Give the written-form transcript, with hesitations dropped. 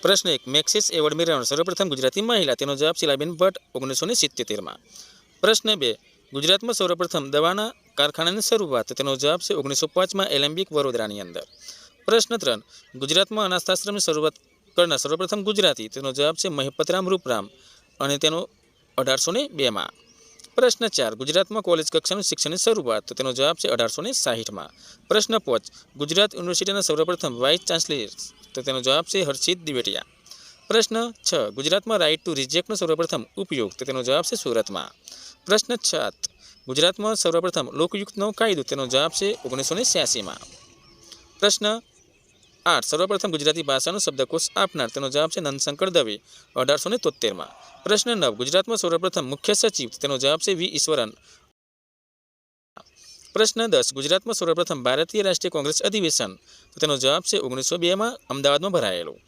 પ્રશ્ન 1. Maxis award મેળવનાર સર્વપ્રથમ ગુજરાતી મહિલા. તેનો જવાબ શીલાબેન ભટ્ટ 1977. પ્રશ્ન 2. ગુજરાતમાં સર્વપ્રથમ દવાના કારખાનાની શરૂઆત. તેનો જવાબ છે 1905 એલેમ્બિક વડોદરાની અંદર. પ્રશ્ન 3. ગુજરાતમાં અનાથાશ્રમની શરૂઆત કરનાર સર્વપ્રથમ ગુજરાતી. તેનો જવાબ છે મહિપતરામ રૂપરામ અને તેનો 1802. પ્રશ્ન 4. ગુજરાતમાં કોલેજ કક્ષાનું શિક્ષણની શરૂઆત. તો તેનો જવાબ છે 1860. પ્રશ્ન 5. ગુજરાત યુનિવર્સિટીના સર્વપ્રથમ વાઇસ ચાન્સેલર. તો તેનો જવાબ છે હર્ષિત દિવેટિયા. પ્રશ્ન 6. ગુજરાતમાં રાઇટ ટુ રિજેક્ટનો સર્વપ્રથમ ઉપયોગ. તો તેનો જવાબ છે સુરતમાં. પ્રશ્ન 7. ગુજરાતમાં સર્વપ્રથમ લોકયુક્તનો કાયદો. તેનો જવાબ છે 1986. પ્રશ્ન 8. સર્વપ્રથમ ગુજરાતી ભાષાનો શબ્દકોશ આપનાર. તેનો જવાબ છે નંદશંકર દવે 1873. પ્રશ્ન 9. ગુજરાતમાં સર્વપ્રથમ મુખ્ય સચિવ. તેનો જવાબ છે વી ઈશ્વરન. પ્રશ્ન 10. ગુજરાતમાં સર્વપ્રથમ ભારતીય રાષ્ટ્રીય કોંગ્રેસ અધિવેશન. તો તેનો જવાબ છે 1902 અમદાવાદમાં ભરાયેલું.